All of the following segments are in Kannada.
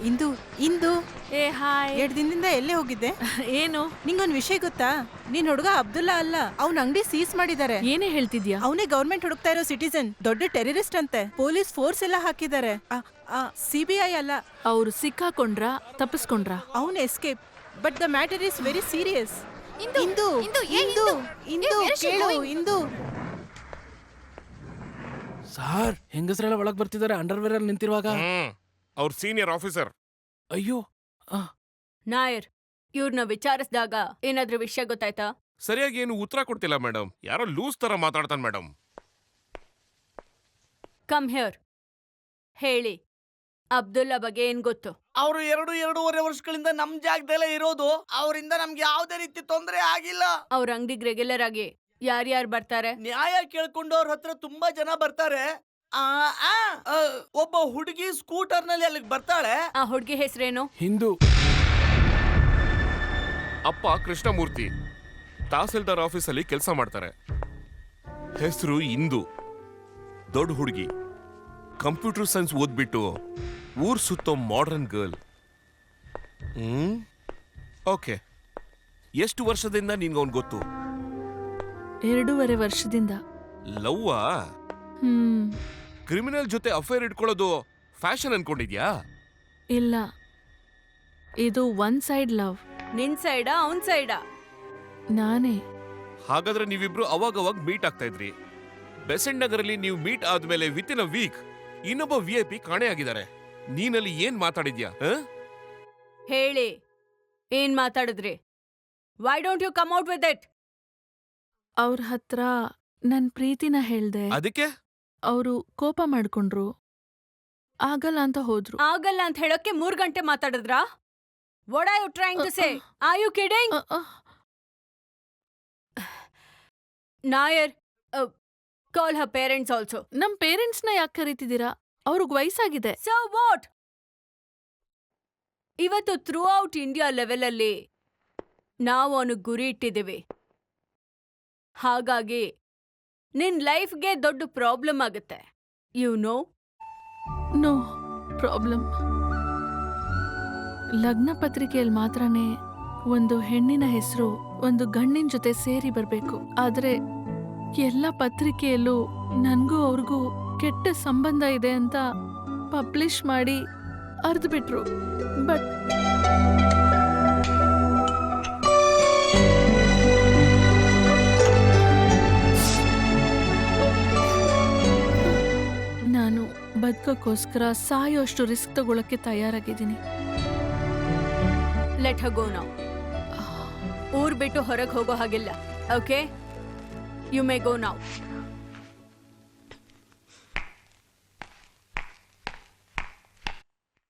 ಇಂದು ಇಂದು ಏ ಹಾಯ್. 2 ದಿನದಿಂದ ಎಲ್ಲೇ ಹೋಗಿದ್ದೆ? ಏನು? ನಿಂಗೊಂದ್ ವಿಷಯ ಗೊತ್ತಾ? ನಿನ್ ಹುಡುಗ ಅಬ್ದುಲ್ಲಾ ಅಲ್ಲ, ಅವ್ನ ಅಂಗಡಿ ಸೀಸ್ ಮಾಡಿದ್ದಾರೆ. ಏನೇ ಹೇಳ್ತಿದ್ಯಾ? ಅವನೇ ಗವರ್ಮೆಂಟ್ ಹುಡುಕ್ತಾ ಇರೋ ಸಿಟಿಸನ್, ದೊಡ್ಡ ಟೆರರಿಸ್ಟ್ ಅಂತೆ. ಪೊಲೀಸ್ ಫೋರ್ಸ್ ಎಲ್ಲ ಹಾಕಿದ್ದಾರೆ. CBI ಅಲ್ಲ. ಅವ್ರು ಸಿಕ್ಕಾಕೊಂಡ್ರ ತಪ್ಪಿಸ್ಕೊಂಡ್ರ? ಅವನ್ escape, but the matter is very serious. ಇಂದು ಇಂದು ಇಂದು ಕೇಳು ಇಂದು. ಸಾರ್, ಹೆಂಗಸರೆಲ್ಲ ಒಳಗ್ ಬರ್ತಿದ್ದಾರೆ ಅಂಡರ್ವೇರ್ ಅಲ್ಲಿ ನಿಂತಿರುವಾಗ. ಅವ್ರ ಸೀನಿಯರ್ ಆಫೀಸರ್. ಅಯ್ಯೋ. ನಾಯರ್, ಇವ್ರನ್ನ ವಿಚಾರಿಸಿದಾಗ ಏನಾದ್ರೂ ವಿಷಯ ಗೊತ್ತಾಯ್ತಾ? ಸರಿಯಾಗಿ ಏನು ಉತ್ತರ ಕೊಡ್ತಿಲ್ಲ ಮೇಡಮ್. ಯಾರೋ ಲೂಸ್ ತರ ಮಾತಾಡ್ತಾನೆ ಮೇಡಮ್. ಕಮ್ ಹಿಯರ್, ಹೇಳಿ, ಅಬ್ದುಲ್ಲಾ ಬಗ್ಗೆ ಏನ್ ಗೊತ್ತು? ಅವರು 2-2.5 ವರ್ಷಗಳಿಂದ ನಮ್ ಜಾಗದಲ್ಲೇ ಇರೋದು. ಅವರಿಂದ ನಮ್ಗೆ ಯಾವ್ದೇ ರೀತಿ ತೊಂದರೆ ಆಗಿಲ್ಲ. ಅವ್ರ ಅಂಗಡಿಗೆ ರೆಗ್ಯುಲರ್ ಆಗಿ ಯಾರ್ಯಾರು ಬರ್ತಾರೆ? ನ್ಯಾಯ ಕೇಳ್ಕೊಂಡು ಅವ್ರ ಹತ್ರ ತುಂಬಾ ಜನ ಬರ್ತಾರೆ. ಒಬ್ಬ ಹುಡುಗಿ ಸ್ಕೂಟರ್ ನಲ್ಲಿ ಅಲ್ಲಿಗೆ ಬರ್ತಾಳೆ. ಆ ಹುಡುಗಿ ಹೆಸರೇನು? ಹಿಂದೂ. ಅಪ್ಪ ಕೃಷ್ಣಮೂರ್ತಿ ತಹಸೀಲ್ದಾರ್ ಆಫೀಸಲ್ಲಿ ಕೆಲಸ ಮಾಡ್ತಾರೆ. ಹೆಸರು ಇಂದು. ದೊಡ್ಡ ಹುಡುಗಿ, ಕಂಪ್ಯೂಟರ್ ಸೈನ್ಸ್ ಓದ್ಬಿಟ್ಟು ಊರ್ ಸುತ್ತೋ ಮಾಡರ್ನ್ ಗರ್ಲ್. ಓಕೆ, ಎಷ್ಟು ವರ್ಷದಿಂದ ನಿನ್ಗವನ್ ಗೊತ್ತು? 2.5 ವರ್ಷದಿಂದ. ಲವ್ವಾ? ಕ್ರಿಮಿನಲ್ ಜೊತೆ ಅಫೇರ್ ಇಟ್ಕೊಳ್ಳೋದು ಫ್ಯಾಷನ್ ಅನ್ಕೊಂಡಿದ್ಯಾ? ಇಲ್ಲ, ಇದು ಒನ್ ಸೈಡ್ ಲವ್. ನಿನ್ ಸೈಡಾ ಅವನ್ ಸೈಡಾ? ನಾನೇ. ಹಾಗಾದ್ರೆ ನೀವಿಬ್ರು ಅವಾಗವಾಗ ಮೀಟ್ ಆಗ್ತಾ ಇದ್ರಿ. ಬೆಸೆಂಟ್ ನಗರಲ್ಲಿ ನೀವು ಮೀಟ್ ಆದ್ಮೇಲೆ ವಿತ್ ಇನ್ ಅ ವೀಕ್ ಇನ್ನೊಬ್ಬ VIP ಕಾಣೆಯಾಗಿದ್ದಾರೆ. ನೀನಲ್ಲಿ ಏನ್ ಮಾತಾಡಿದ್ಯಾ? ಹೇಳಿ, ಏನ್ ಮಾತಾಡಿದ್ರಿ? Why don't you come out with it? ಅವ್ರ ಹತ್ರ ನನ್ ಪ್ರೀತಿನ ಹೇಳ್ದೆ. ಅದಕ್ಕೆ ಅವರು ಕೋಪ ಮಾಡ್ಕೊಂಡ್ರು. ಆಗಲ್ಲ ಅಂತ ಹೋದ್ರು. ಆಗಲ್ಲ ಅಂತ ಹೇಳೋಕೆ 3 ಗಂಟೆ ಮಾತಾಡಿದ್ರಾ? What are you trying to say? Are you kidding? Nair, call her parents also. ನಮ್ ಪೇರೆಂಟ್ಸ್ನ ಯಾಕೆ ಕರೀತಿದ್ದೀರಾ? ಅವ್ರಿಗೆ ವಯಸ್ಸಾಗಿದೆ. So what? ಇವತ್ತು ಥ್ರೂ ಔಟ್ ಇಂಡಿಯಾ ಲೆವೆಲಲ್ಲಿ ನಾವು ಅವನಿಗೆ ಗುರಿ ಇಟ್ಟಿದ್ದೀವಿ. ಹಾಗಾಗಿ ನಿನ್ ಲೈಫ್ಗೆ ದೊಡ್ಡ ಪ್ರಾಬ್ಲಮ್ ಆಗುತ್ತೆ. You know? No problem. ಲಗ್ನ ಪತ್ರಿಕೆಯಲ್ಲಿ ಮಾತ್ರನೇ ಒಂದು ಹೆಣ್ಣಿನ ಹೆಸರು ಒಂದು ಗಂಡಿನ ಜೊತೆ ಸೇರಿ ಬರ್ಬೇಕು. ಆದ್ರೆ ಎಲ್ಲ ಪತ್ರಿಕೆಯಲ್ಲೂ ನನ್ಗೂ ಅವ್ರಿಗೂ ಕೆಟ್ಟ ಸಂಬಂಧ ಇದೆ ಅಂತ ಪಬ್ಲಿಷ್ ಮಾಡಿ ಅರ್ದ್ಬಿಟ್ರು. ಬಟ್ ನಾನು ಬದುಕೋಕ್ಕೋಸ್ಕರ ಸಾಯೋಷ್ಟು ರಿಸ್ಕ್ ತಗೊಳಕ್ಕೆ ತಯಾರಾಗಿದ್ದೀನಿ. ಲೆಟ್ ಹರ್ ಗೋ ನೌ. ಊರ್ ಬಿಟ್ಟು ಹೊರಗೆ ಹೋಗೋ ಹಾಗಿಲ್ಲ. Okay, you may go now.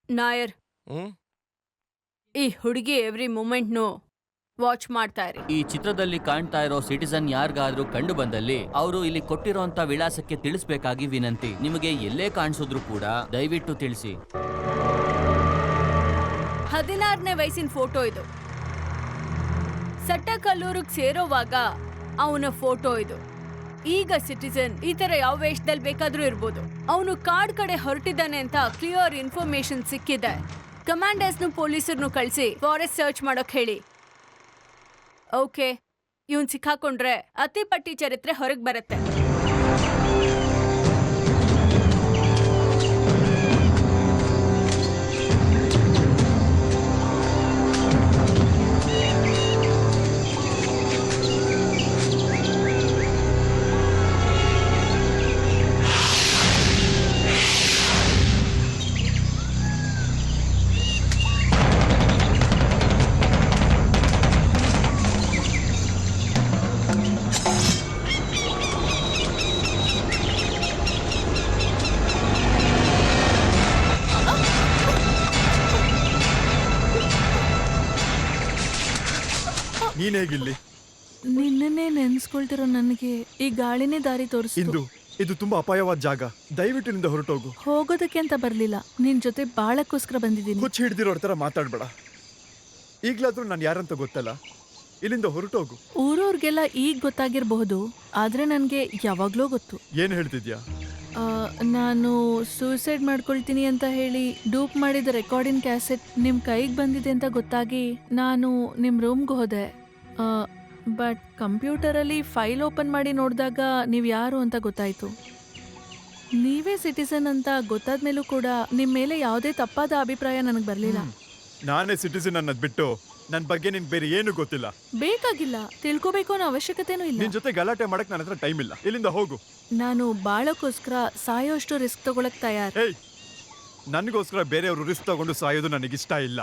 Nair, ಈ ಹುಡುಗಿ ಎವ್ರಿ ಮೂಮೆಂಟ್ನು ವಾಚ್ ಮಾಡ್ತಾ ಇರಿ. ಈ ಚಿತ್ರದಲ್ಲಿ ಕಾಣ್ತಾ ಇರೋ ಸಿಟಿಸನ್ ಯಾರಿಗಾದ್ರೂ ಕಂಡು ಬಂದಲ್ಲಿ ಅವರು ಇಲ್ಲಿ ಕೊಟ್ಟಿರೋಂತ ವಿಳಾಸಕ್ಕೆ ತಿಳಿಸ್ಬೇಕಾಗಿ ವಿನಂತಿ. ನಿಮಗೆ ಎಲ್ಲೇ ಕಾಣಿಸಿದ್ರು ಕೂಡ ದಯವಿಟ್ಟು ತಿಳಿಸಿ. 16ನೇ ವಯಸ್ಸಿನ ಫೋಟೋ ಇದು. ಸಟ್ಟಕಲ್ಲೂರಿಗೆ ಸೇರೋವಾಗ ಅವನ ಫೋಟೋ ಇದು. ಈಗ ಸಿಟಿಸನ್ ಈ ತರ ಯಾವ ವೇಷದಲ್ಲಿ ಬೇಕಾದ್ರೂ ಇರ್ಬೋದು. ಅವನು ಕಾಡ್ ಕಡೆ ಹೊರಟಿದ್ದಾನೆ ಅಂತ ಕ್ಲಿಯರ್ ಇನ್ಫಾರ್ಮೇಶನ್ ಸಿಕ್ಕಿದೆ. ಕಮಾಂಡರ್ಸ್ನು ಪೊಲೀಸರ್ನು ಕಳಿಸಿ ಫಾರೆಸ್ಟ್ ಸರ್ಚ್ ಮಾಡೋಕ್ ಹೇಳಿ. ಓಕೆ, ಇವನ್ ಸಿಕ್ಕಾಕೊಂಡ್ರೆ ಅತಿಪಟ್ಟಿ ಚರಿತ್ರೆ ಹೊರಗೆ ಬರುತ್ತೆ. ನೀನೇಗಿಲ್ಲಿ? ನಿನ್ನೆ ನೆನ್ಸ್ಕೊಳ್ತಿರೋ ನನಗೆ ಈ ಗಾಳಿನೇ ದಾರಿ ತೋರಿಸ್ತು. ಇದು ತುಂಬಾ ಅಪಾಯವಾದ ಜಾಗ. ದಯವಿಟ್ಟು ನಿಂದ ಹೊರಟೋಗು. ಹೋಗೋದಕ್ಕೆ ಅಂತ ಬರ್ಲಿಲ್ಲ, ನಿನ್ ಜೊತೆ ಬಾಳಕ್ಕೋಸ್ಕರ ಬಂದಿದ್ದೀನಿ. ಹುಚ್ಚ ಹಿಡ್ದಿರೋರ್ ತರ ಮಾತಾಡ್ಬೇಡ. ಈಗ್ಲಾದ್ರೂ ನಾನು ಯಾರಂತ ಗೊತ್ತಲ್ಲ. ಇಲ್ಲಿಂದ ಹೊರಟೋಗು. ಊರವ್ರಿಗೆಲ್ಲ ಈಗ ಗೊತ್ತಾಗಿರ್ಬಹುದು, ಆದ್ರೆ ನನ್ಗೆ ಯಾವಾಗ್ಲೋ ಗೊತ್ತು. ಏನ್ ಹೇಳ್ತಿದ್ಯಾ? ನಾನು ಸೂಸೈಡ್ ಮಾಡ್ಕೊಳ್ತೀನಿ ಅಂತ ಹೇಳಿ ಡೂಪ್ ಮಾಡಿದ ರೆಕಾರ್ಡಿಂಗ್ ಕ್ಯಾಸೆಟ್ ನಿಮ್ಮ ಕೈಗೆ ಬಂದಿದೆ ಅಂತ ಗೊತ್ತಾಗಿ ನಾನು ನಿಮ್ಮ ರೂಮ್ಗೆ ಹೋದೆ. ಬಟ್ ಕಂಪ್ಯೂಟರಲ್ಲಿ ಫೈಲ್ ಓಪನ್ ಮಾಡಿ ನೋಡಿದಾಗ ನೀವು ಯಾರು ಅಂತ ಗೊತ್ತಾಯಿತು. ನೀವೇ ಸಿಟಿಸನ್ ಅಂತ ಗೊತ್ತಾದ ಮೇಲೂ ಕೂಡ ನಿಮ್ಮ ಮೇಲೆ ಯಾವುದೇ ತಪ್ಪಾದ ಅಭಿಪ್ರಾಯ ನನಗೆ ಬರಲಿಲ್ಲ. ನಾನೇ ಸಿಟಿಸನ್ ಅನ್ನೋದು ಬಿಟ್ಟು ನನ್ನ ಬಗ್ಗೆ ನಿನ್ ಬೇರೆ ಏನು ಗೊತ್ತಿಲ್ಲ. ಬೇಕಾಗಿಲ್ಲ, ತಿಳ್ಕೋಬೇಕು ಅನ್ನೋ ಅವಶ್ಯಕತೆನೂ ಇಲ್ಲ. ನಿನ್ ಜೊತೆ ಗಲಾಟೆ ಮಾಡಕ್ ನನ್ನ ಹತ್ರ ಟೈಮ್ ಇಲ್ಲ. ಇಲ್ಲಿಂದ ಹೋಗು. ನಾನು ಬಾಳಕ್ಕೋಸ್ಕರ ಸಾಯೋಷ್ಟು ರಿಸ್ಕ್ ತಗೊಳಕ್ ತಯಾರು. ಏಯ್, ನನಗೋಸ್ಕರ ಬೇರೆಯವರು ರಿಸ್ಕ್ ತಗೊಂಡು ಸಾಯೋದು ನನಗಿಷ್ಟ ಇಲ್ಲ.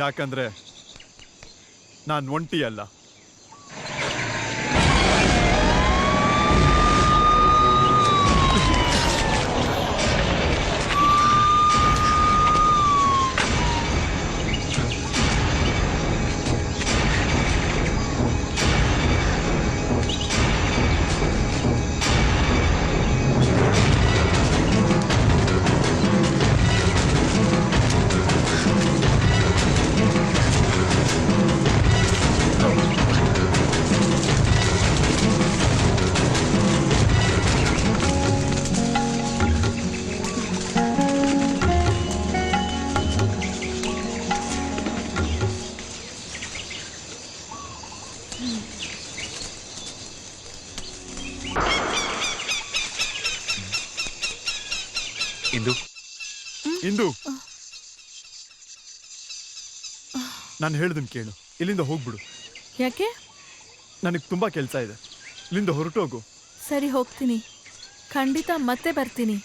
ಯಾಕಂದ್ರೆ ನಾನು ಒಂಟಿ ಅಲ್ಲ. ಇಂದು, ನಾನು ಹೇಳ್ದನ್ ಕೇಳು. ಇಲ್ಲಿಂದ ಹೋಗ್ಬಿಡು. ಯಾಕೆ? ನನಗೆ ತುಂಬಾ ಕೆಲಸ ಇದೆ. ಇಲ್ಲಿಂದ ಹೊರಟೋಗು. ಸರಿ, ಹೋಗ್ತೀನಿ. ಖಂಡಿತ ಮತ್ತೆ ಬರ್ತೀನಿ.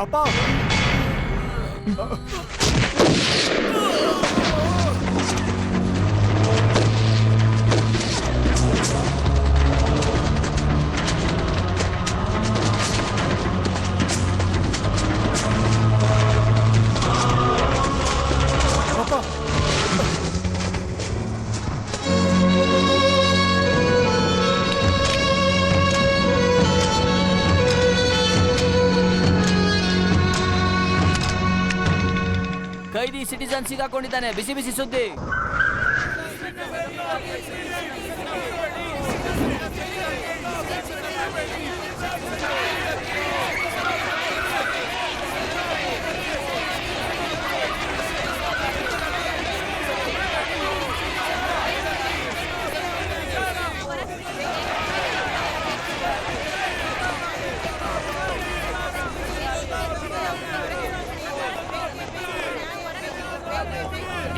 ಅಪ್ಪ ಸಿಟಿಸನ್ ಸಿಗಾಕೊಂಡಿದ್ದಾನೆ. ಬಿಸಿ ಬಿಸಿ ಸುದ್ದಿ.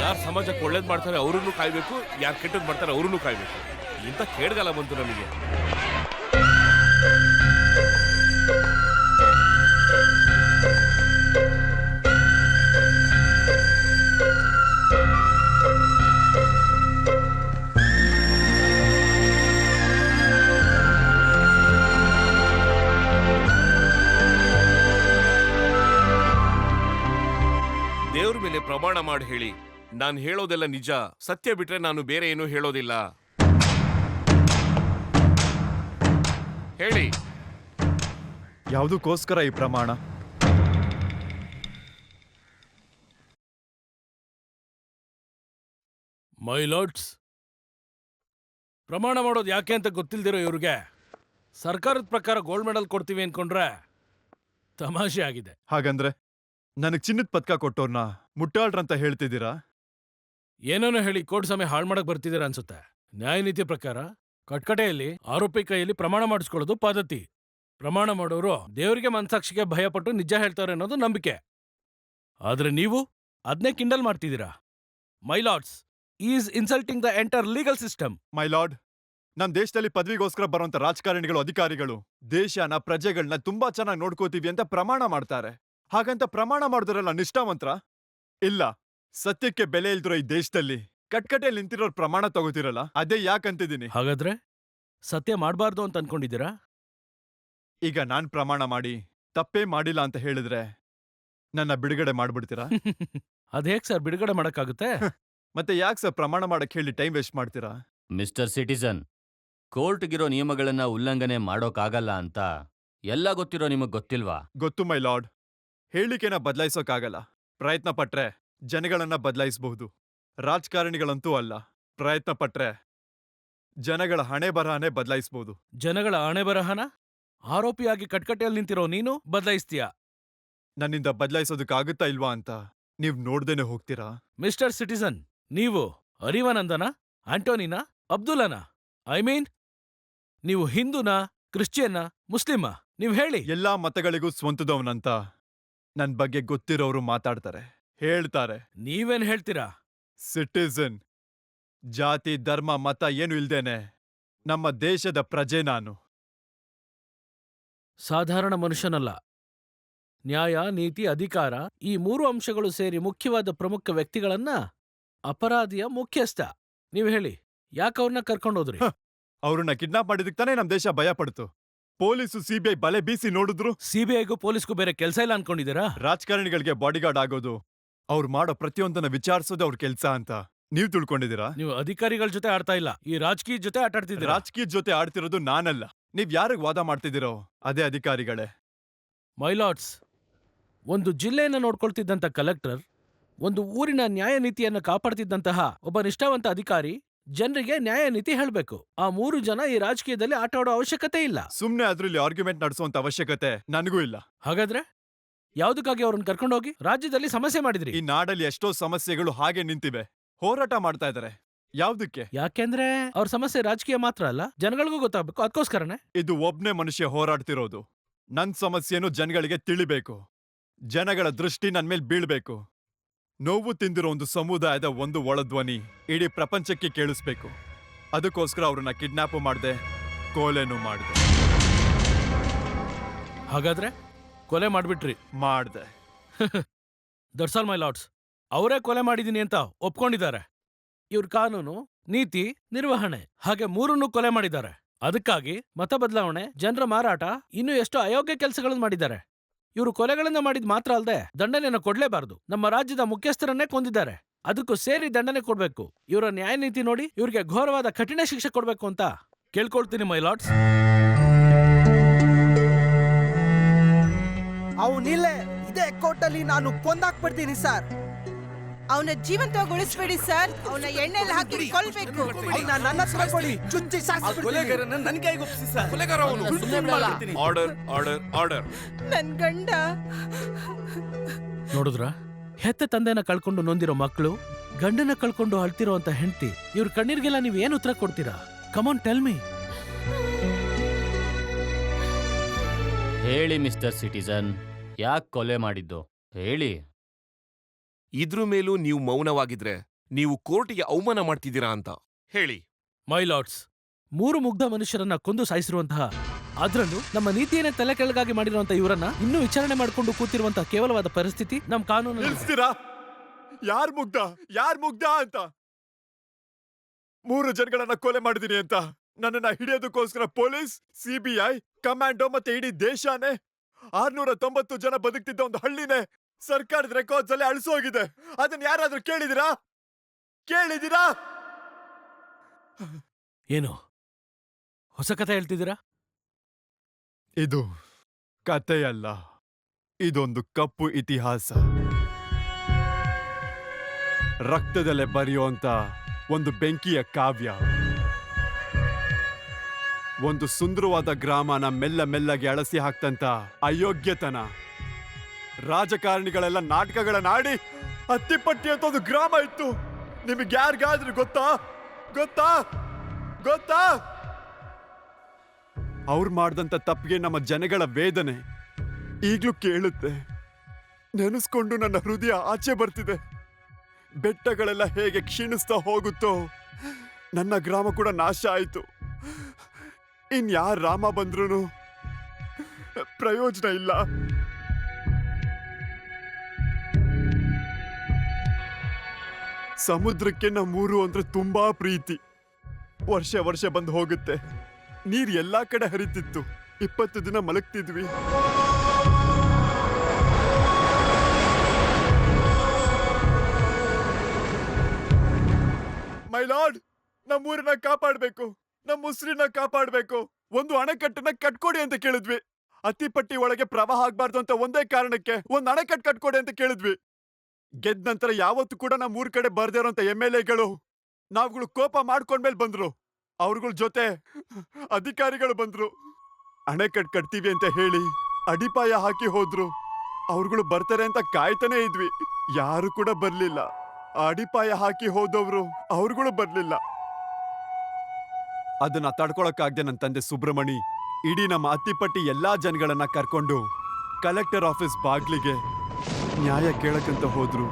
ಯಾರು ಸಮಾಜಕ್ಕೆ ಒಳ್ಳೇದ್ ಮಾಡ್ತಾರೆ ಅವ್ರನ್ನು ಕಾಯ್ಬೇಕು, ಯಾರು ಕೆಟ್ಟದ್ ಮಾಡ್ತಾರೆ ಅವ್ರನ್ನು ಕಾಯ್ಬೇಕು. ಇಂಥ ಕೇಡ್ಗಾಲ ಬಂತು ನಮಗೆ. ದೇವ್ರ ಮೇಲೆ ಪ್ರಮಾಣ ಮಾಡಿ ಹೇಳಿ, ನಾನು ಹೇಳೋದೆಲ್ಲ ನಿಜ, ಸತ್ಯ ಬಿಟ್ರೆ ನಾನು ಬೇರೆ ಏನೂ ಹೇಳೋದಿಲ್ಲ. ಹೇಳಿ. ಯಾವುದಕ್ಕೋಸ್ಕರ ಈ ಪ್ರಮಾಣ? ಮೈ ಲಾರ್ಡ್ಸ್, ಪ್ರಮಾಣ ಮಾಡೋದು ಯಾಕೆ ಅಂತ ಗೊತ್ತಿಲ್ದಿರೋ ಇವ್ರಿಗೆ ಸರ್ಕಾರದ ಪ್ರಕಾರ ಗೋಲ್ಡ್ ಮೆಡಲ್ ಕೊಡ್ತೀವಿ ಅನ್ಕೊಂಡ್ರೆ ತಮಾಷೆ ಆಗಿದೆ. ಹಾಗಂದ್ರೆ ನನಗ್ ಚಿನ್ನದ ಪದಕ ಕೊಟ್ಟೋರ್ನ ಮುಟ್ಟಾಳ್ರಂತ ಹೇಳ್ತಿದ್ದೀರಾ? ಏನೇನೋ ಹೇಳಿ ಕೋರ್ಟ್ ಸಮಯ ಹಾಳು ಮಾಡಕ್ ಬರ್ತಿದ್ದೀರಾ ಅನ್ಸುತ್ತೆ. ನ್ಯಾಯನೀತಿ ಪ್ರಕಾರ ಕಟ್ಕಟೆಯಲ್ಲಿ ಆರೋಪಿ ಕೈಯಲ್ಲಿ ಪ್ರಮಾಣ ಮಾಡಿಸ್ಕೊಳ್ಳೋದು ಪದ್ಧತಿ. ಪ್ರಮಾಣ ಮಾಡೋರು ದೇವರಿಗೆ ಮನಸಾಕ್ಷಿಗೆ ಭಯಪಟ್ಟು ನಿಜ ಹೇಳ್ತಾರೆ ಅನ್ನೋದು ನಂಬಿಕೆ. ಆದ್ರೆ ನೀವು ಅದನ್ನೇ ಕಿಂಡಲ್ ಮಾಡ್ತಿದ್ದೀರಾ. My lords, is insulting the enter legal system. My lord, ನಮ್ ದೇಶದಲ್ಲಿ ಪದವಿಗೋಸ್ಕರ ಬರುವಂತ ರಾಜಕಾರಣಿಗಳು, ಅಧಿಕಾರಿಗಳು ದೇಶನ ಪ್ರಜೆಗಳನ್ನ ತುಂಬಾ ಚೆನ್ನಾಗಿ ನೋಡ್ಕೋತೀವಿ ಅಂತ ಪ್ರಮಾಣ ಮಾಡ್ತಾರೆ. ಹಾಗಂತ ಪ್ರಮಾಣ ಮಾಡಿದ್ರಲ್ಲ ನಿಷ್ಠಾವಂತರ? ಇಲ್ಲ. ಸತ್ಯಕ್ಕೆ ಬೆಲೆ ಇಲ್ದಿರೋ ಈ ದೇಶದಲ್ಲಿ ಕಟ್ಕಟೆಯಲ್ಲಿ ನಿಂತಿರೋರ್ ಪ್ರಮಾಣ ತಗೋತಿರಲ್ಲ, ಅದೇ ಯಾಕಂತಿದ್ದೀನಿ. ಹಾಗಾದ್ರೆ ಸತ್ಯ ಮಾಡಬಾರ್ದು ಅಂತ ಅನ್ಕೊಂಡಿದ್ದೀರಾ? ಈಗ ನಾನ್ ಪ್ರಮಾಣ ಮಾಡಿ ತಪ್ಪೇ ಮಾಡಿಲ್ಲ ಅಂತ ಹೇಳಿದ್ರೆ ನನ್ನ ಬಿಡುಗಡೆ ಮಾಡ್ಬಿಡ್ತೀರಾ? ಅದೇಗ್ ಸರ್ ಬಿಡುಗಡೆ ಮಾಡಕ್ಕಾಗುತ್ತೆ? ಮತ್ತೆ ಯಾಕೆ ಸರ್ ಪ್ರಮಾಣ ಮಾಡಕ್ ಹೇಳಿ ಟೈಮ್ ವೇಸ್ಟ್ ಮಾಡ್ತೀರಾ? ಮಿಸ್ಟರ್ ಸಿಟಿಸನ್, ಕೋರ್ಟ್ಗಿರೋ ನಿಯಮಗಳನ್ನ ಉಲ್ಲಂಘನೆ ಮಾಡೋಕ್ಕಾಗಲ್ಲ ಅಂತ ಎಲ್ಲ ಗೊತ್ತಿರೋ ನಿಮಗ್ ಗೊತ್ತಿಲ್ವಾ? ಗೊತ್ತು ಮೈ ಲಾರ್ಡ್. ಹೇಳಿಕೆನ ಬದಲಾಯಿಸೋಕ್ಕಾಗಲ್ಲ. ಪ್ರಯತ್ನ ಪಟ್ರೆ ಜನಗಳನ್ನ ಬದಲಾಯಿಸಬಹುದು. ರಾಜಕಾರಣಿಗಳಂತೂ ಅಲ್ಲ. ಪ್ರಯತ್ನ ಪಟ್ರೆ ಜನಗಳ ಹಣೆ ಬರಹನೇ ಬದಲಾಯಿಸಬಹುದು. ಜನಗಳ ಹಣೆ ಬರಹನ ಆರೋಪಿಯಾಗಿ ಕಟ್ಕಟೆಯಲ್ಲಿ ನಿಂತಿರೋ ನೀನು ಬದಲಾಯಿಸ್ತೀಯಾ? ನನ್ನಿಂದ ಬದಲಾಯಿಸೋದಕ್ಕಾಗುತ್ತಾ ಇಲ್ವಾ ಅಂತ ನೀವ್ ನೋಡ್ದೇನೆ ಹೋಗ್ತೀರಾ? ಮಿಸ್ಟರ್ ಸಿಟಿಸನ್, ನೀವು ಅರಿವಾನಂದನ, ಆಂಟೋನಿನ, ಅಬ್ದುಲ್ಲನ, ಐ ಮೀನ್ ನೀವು ಹಿಂದೂನಾ, ಕ್ರಿಶ್ಚಿಯನ್ನ, ಮುಸ್ಲಿಮ? ನೀವ್ ಹೇಳಿ. ಎಲ್ಲಾ ಮತಗಳಿಗೂ ಸ್ವಂತದವನಂತ ನನ್ ಬಗ್ಗೆ ಗೊತ್ತಿರೋರು ಮಾತಾಡ್ತಾರೆ, ಹೇಳ್ತಾರೆ. ನೀವೇನ್ ಹೇಳ್ತೀರಾ? ಸಿಟಿಸನ್, ಜಾತಿ ಧರ್ಮ ಮತ ಏನು ಇಲ್ದೇನೆ ನಮ್ಮ ದೇಶದ ಪ್ರಜೆ ನಾನು. ಸಾಧಾರಣ ಮನುಷ್ಯನಲ್ಲ. ನ್ಯಾಯ, ನೀತಿ, ಅಧಿಕಾರ ಈ 3 ಅಂಶಗಳು ಸೇರಿ ಮುಖ್ಯವಾದ ಪ್ರಮುಖ ವ್ಯಕ್ತಿಗಳನ್ನ ಅಪರಾಧಿಯ ಮುಖ್ಯಸ್ಥ. ನೀವ್ ಹೇಳಿ, ಯಾಕವ್ರನ್ನ ಕರ್ಕೊಂಡೋದ್ರಿ? ಅವ್ರನ್ನ ಕಿಡ್ನಾಪ್ ಮಾಡಿದಕ್ ತಾನೇ ನಮ್ ದೇಶ ಭಯ ಪಡ್ತು. ಪೊಲೀಸು ಸಿಬಿಐ ಬಲೆ ಬೀಸಿ ನೋಡಿದ್ರು. ಸಿಬಿಐಗೂ ಪೊಲೀಸ್ಗೂ ಬೇರೆ ಕೆಲ್ಸ ಇಲ್ಲ ಅನ್ಕೊಂಡಿದ್ದೀರಾ? ರಾಜಕಾರಣಿಗಳಿಗೆ ಬಾಡಿಗಾರ್ಡ್ ಆಗೋದು, ಅವ್ರು ಮಾಡೋ ಪ್ರತಿಯೊಂದನ್ನ ವಿಚಾರಿಸೋದು ಅವ್ರ ಕೆಲ್ಸ ಅಂತ ನೀವ್ ತಿಳ್ಕೊಂಡಿದ್ದೀರಾ? ನೀವು ಅಧಿಕಾರಿಗಳ ಜೊತೆ ಆಡ್ತಾ ಇಲ್ಲ, ಈ ರಾಜಕೀಯ ಜೊತೆ ಆಟಾಡ್ತಿದ್ದೀರಾ. ರಾಜಕೀಯದ ಜೊತೆ ಆಡ್ತಿರೋದು ನಾನಲ್ಲ. ನೀವ್ ಯಾರಿಗ್ ವಾದ ಮಾಡ್ತಿದ್ದೀರೋ ಅದೇ ಅಧಿಕಾರಿಗಳೇ. ಮೈಲಾರ್ಡ್ಸ್, ಒಂದು ಜಿಲ್ಲೆಯನ್ನ ನೋಡ್ಕೊಳ್ತಿದ್ದಂತ ಕಲೆಕ್ಟರ್, ಒಂದು ಊರಿನ ನ್ಯಾಯ ನೀತಿಯನ್ನ ಕಾಪಾಡ್ತಿದ್ದಂತಹ ಒಬ್ಬ ನಿಷ್ಠಾವಂತ ಅಧಿಕಾರಿ ಜನರಿಗೆ ನ್ಯಾಯ ನೀತಿ ಹೇಳ್ಬೇಕು. ಆ 3 ಜನ ಈ ರಾಜಕೀಯದಲ್ಲಿ ಆಟ ಆಡೋ ಅವಶ್ಯಕತೆ ಇಲ್ಲ. ಸುಮ್ನೆ ಆದ್ರೂ ಇಲ್ಲಿ ಆರ್ಗ್ಯುಮೆಂಟ್ ನಡೆಸುವಂತ ಅವಶ್ಯಕತೆ ನನಗೂ ಇಲ್ಲ. ಹಾಗಾದ್ರೆ ಯಾವ್ದಕ್ಕಾಗಿ ಅವ್ರನ್ನ ಕರ್ಕೊಂಡೋಗಿ ರಾಜ್ಯದಲ್ಲಿ ಸಮಸ್ಯೆ ಮಾಡಿದ್ರಿ? ಈ ನಾಡಲ್ಲಿ ಎಷ್ಟೋ ಸಮಸ್ಯೆಗಳು ಹಾಗೆ ನಿಂತಿವೆ. ಹೋರಾಟ ಮಾಡ್ತಾ ಇದಾರೆ. ಯಾವ್ದಕ್ಕೆ? ಯಾಕೆಂದ್ರೆ ಅವ್ರ ಸಮಸ್ಯೆ ರಾಜಕೀಯ ಮಾತ್ರ ಅಲ್ಲ, ಜನಗಳಿಗೂ ಗೊತ್ತಾಗ್ಬೇಕು, ಅದಕ್ಕೋಸ್ಕರನೇ. ಇದು ಒಬ್ನೇ ಮನುಷ್ಯ ಹೋರಾಡ್ತಿರೋದು. ನನ್ ಸಮಸ್ಯೆನೂ ಜನಗಳಿಗೆ ತಿಳಿಬೇಕು. ಜನಗಳ ದೃಷ್ಟಿ ನನ್ ಮೇಲ್ ಬೀಳ್ಬೇಕು. ನೋವು ತಿಂದಿರೋ ಒಂದು ಸಮುದಾಯದ ಒಂದು ಒಳಧ್ವನಿ ಇಡೀ ಪ್ರಪಂಚಕ್ಕೆ ಕೇಳಿಸ್ಬೇಕು. ಅದಕ್ಕೋಸ್ಕರ ಅವ್ರನ್ನ ಕಿಡ್ನಾಪ್ ಮಾಡ್ದೆ, ಕೊಲೆನೂ ಮಾಡ್ದೆ. ಹಾಗಾದ್ರೆ ಕೊಲೆ ಮಾಡ್ಬಿಟ್ರಿ? ಮಾಡ್ದೆ. That's all my lords. ಅವರೇ ಕೊಲೆ ಮಾಡಿದೀನಿ ಅಂತ ಒಪ್ಕೊಂಡಿದ್ದಾರೆ. ಇವ್ರ ಕಾನೂನು, ನೀತಿ, ನಿರ್ವಹಣೆ ಹಾಗೆ 3 ಕೊಲೆ ಮಾಡಿದ್ದಾರೆ. ಅದಕ್ಕಾಗಿ ಮತ ಬದಲಾವಣೆ, ಜನರ ಮಾರಾಟ, ಇನ್ನೂ ಎಷ್ಟೋ ಅಯೋಗ್ಯ ಕೆಲಸಗಳನ್ನು ಮಾಡಿದ್ದಾರೆ. ಇವರು ಕೊಲೆಗಳನ್ನ ಮಾಡಿದ್ ಮಾತ್ರ ಅಲ್ಲದೆ ದಂಡನೆಯನ್ನು ಕೊಡ್ಲೇಬಾರದು. ನಮ್ಮ ರಾಜ್ಯದ ಮುಖ್ಯಸ್ಥರನ್ನೇ ಕೊಂದಿದ್ದಾರೆ. ಅದಕ್ಕೂ ಸೇರಿ ದಂಡನೆ ಕೊಡ್ಬೇಕು. ಇವರ ನ್ಯಾಯ ನೀತಿ ನೋಡಿ ಇವ್ರಿಗೆ ಘೋರವಾದ ಕಠಿಣ ಶಿಕ್ಷೆ ಕೊಡ್ಬೇಕು ಅಂತ ಕೇಳ್ಕೊಳ್ತೀನಿ ಮೈ ಲಾರ್ಡ್ಸ್. ಅವನಿಲ್ಲೇ ಇದೇ ಕೋರ್ಟಲ್ಲಿ ನಾನು ಕೊಂದಾಕ್ಬಿಡ್ತೀನಿ ಸರ್. ಅವನ ಜೀವಂತವಾಗಿ ಉಳಿಸ್ಬೇಡಿ ಸರ್. ಅವನ ಎಣ್ಣೆಯಲ್ಲಿ ಹಾಕಿ ಕೊಲ್ಬೇಕು. ಅವ್ನ ನನ್ನ ಹತ್ರ ಕೊಡಿ, ಚುಚ್ಚಿ ಸಾಕ್ಸ್ಬಿಡ್ತೀನಿ. ಕೊಲೆಗಾರನ ನನ್ನ ಕೈಗೆ ಒಪ್ಪಿಸಿ ಸರ್. ಕೊಲೆಗಾರ ಅವನು. Order order order. ನನ್ ಗಂಡ ನೋಡಿದ್ರ, ಹೆತ್ತ ತಂದೆನ ಕಳ್ಕೊಂಡು ನೊಂದಿರೋ ಮಕ್ಕಳು, ಗಂಡನ ಕಳ್ಕೊಂಡು ಅಳ್ತಿರೋ ಅಂತ ಹೆಂಡತಿ, ಇವ್ರ ಕಣ್ಣೀರ್ಗೆಲ್ಲ ನೀವ್ ಏನ್ ಉತ್ತರ ಕೊಡ್ತೀರಾ? Come on tell me. ಹೇಳಿ ಮಿಸ್ಟರ್ ಸಿಟಿಸನ್, ಯಾಕೆ ಕೊಲೆ ಮಾಡಿದ್ದು ಹೇಳಿ. ಇದ್ರ ಮೇಲೂ ನೀವು ಮೌನವಾಗಿದ್ರೆ ನೀವು ಕೋರ್ಟಿಗೆ ಅವಮಾನ ಮಾಡ್ತಿದ್ದೀರಾ ಅಂತ ಹೇಳಿ. ಮೈ ಲಾರ್ಡ್ಸ್, 3 ಮುಗ್ಧ ಮನುಷ್ಯರನ್ನ ಕೊಂದು ಸಾಯಿಸಿರುವಂತಹ, ಅದ್ರಲ್ಲೂ ನಮ್ಮ ನೀತಿಯನ್ನೇ ತಲೆ ಕೆಳಗಾಗಿ ಮಾಡಿರುವಂತ ಇವರನ್ನ ಇನ್ನೂ ವಿಚಾರಣೆ ಮಾಡಿಕೊಂಡು ಕೂತಿರುವಂತಹ ಕೇವಲವಾದ ಪರಿಸ್ಥಿತಿ ನಮ್ ಕಾನೂನು. ನಿಲ್ಸ್ತೀರಾ? ಯಾರ್ ಮುಗ್ಧ ಅಂತ? 3 ಜನಗಳನ್ನ ಕೊಲೆ ಮಾಡಿದೀನಿ ಅಂತ ನನ್ನನ್ನ ಹಿಡಿಯೋದಕ್ಕೋಸ್ಕರ ಪೊಲೀಸ್, CBI, ಕಮಾಂಡೋ ಮತ್ತೆ ಇಡೀ ದೇಶನೇ, 690 ಜನ ಬದುಕ್ತಿದ್ದ ಒಂದು ಹಳ್ಳಿನೇ ಸರ್ಕಾರದ ರೆಕಾರ್ಡ್ಸ್ ಅಲ್ಲಿ ಅಳಿಸೋಗಿದೆ. ಅದನ್ನ ಯಾರಾದ್ರೂ ಕೇಳಿದಿರಾ? ಏನು ಹೊಸ ಕಥೆ ಹೇಳ್ತಿದ್ದೀರಾ? ಇದು ಕಥೆಯಲ್ಲ, ಇದೊಂದು ಕಪ್ಪು ಇತಿಹಾಸ. ರಕ್ತದಲ್ಲೇ ಬರೆಯುವಂತ ಒಂದು ಬೆಂಕಿಯ ಕಾವ್ಯ. ಒಂದು ಸುಂದರವಾದ ಗ್ರಾಮನ ಮೆಲ್ಲಗೆ ಅಳಸಿ ಹಾಕ್ತಂತ ಅಯೋಗ್ಯತನ. ರಾಜಕಾರಣಿಗಳೆಲ್ಲ ನಾಟಕಗಳನ್ನ ಆಡಿ ಹತ್ತಿಪಟ್ಟಿ ಅಂತ ಒಂದು ಗ್ರಾಮ ಇತ್ತು. ನಿಮಗೆ ಯಾರಿಗಾದ್ರೂ ಗೊತ್ತಾ? ಅವ್ರು ಮಾಡ್ದಂತ ತಪ್ಪಿಗೆ ನಮ್ಮ ಜನಗಳ ವೇದನೆ ಈಗ್ಲೂ ಕೇಳುತ್ತೆ. ನೆನೆಸ್ಕೊಂಡು ನನ್ನ ಹೃದಯ ಆಚೆ ಬರ್ತಿದೆ. ಬೆಟ್ಟಗಳೆಲ್ಲ ಹೇಗೆ ಕ್ಷೀಣಿಸ್ತಾ ಹೋಗುತ್ತೋ, ನನ್ನ ಗ್ರಾಮ ಕೂಡ ನಾಶ ಆಯ್ತು. ಇನ್ಯಾರ ರಾಮ ಬಂದ್ರೂ ಪ್ರಯೋಜನ ಇಲ್ಲ. ಸಮುದ್ರಕ್ಕೆ ನಮ್ಮೂರು ಅಂದ್ರೆ ತುಂಬಾ ಪ್ರೀತಿ. ವರ್ಷ ಬಂದು ಹೋಗುತ್ತೆ. ನೀರ್ ಎಲ್ಲಾ ಕಡೆ ಹರಿತಿತ್ತು. 20 ದಿನ ಮಲಗ್ತಿದ್ವಿ. ಮೈ ಲಾರ್ಡ್, ನಮ್ಮೂರನ್ನ ಕಾಪಾಡ್ಬೇಕು, ನಮ್ಮ ಉಸಿರನ್ನ ಕಾಪಾಡ್ಬೇಕು. ಒಂದು ಅಣೆಕಟ್ಟನ್ನ ಕಟ್ಕೊಡಿ ಅಂತ ಕೇಳಿದ್ವಿ. ಅತ್ತಿಪಟ್ಟಿ ಒಳಗೆ ಪ್ರವಾಹ ಆಗ್ಬಾರ್ದು ಅಂತ ಒಂದೇ ಕಾರಣಕ್ಕೆ ಒಂದು ಅಣೆಕಟ್ಟು ಕಟ್ಕೊಡಿ ಅಂತ ಕೇಳಿದ್ವಿ. ಗೆದ್ದ ನಂತರ ಯಾವತ್ತೂ ಕೂಡ ನಮ್ಮೂರ್ ಕಡೆ ಬರ್ದೇ ಇರೋಂತ MLAಗಳು ನಾವುಗಳು ಕೋಪ ಮಾಡ್ಕೊಂಡ್ಮೇಲೆ ಬಂದ್ರು. ಅವ್ರಗಳ ಜೊತೆ ಅಧಿಕಾರಿಗಳು ಬಂದ್ರು. ಅಣೆಕಟ್ಟು ಕಟ್ತೀವಿ ಅಂತ ಹೇಳಿ ಅಡಿಪಾಯ ಹಾಕಿ ಹೋದ್ರು. ಅವ್ರುಗಳು ಬರ್ತಾರೆ ಅಂತ ಕಾಯ್ತಾನೆ ಇದ್ವಿ, ಯಾರು ಕೂಡ ಬರ್ಲಿಲ್ಲ. ಅಡಿಪಾಯ ಹಾಕಿ ಹೋದವ್ರು ಅವ್ರುಗಳು ಬರ್ಲಿಲ್ಲ. ಅದನ್ನ ತಡ್ಕೊಳಕ್ಕಾಗ್ದೆ ನನ್ನ ತಂದೆ ಸುಬ್ರಮಣಿ ಇಡೀ ನಮ್ಮ ಅತ್ತಿಪಟ್ಟಿ ಎಲ್ಲಾ ಜನಗಳನ್ನ ಕರ್ಕೊಂಡು ಕಲೆಕ್ಟರ್ ಆಫೀಸ್ ಬಾಗ್ಲಿಗೆ ನ್ಯಾಯ ಕೇಳಕ್ಕಂತ ಹೋದ್ರು.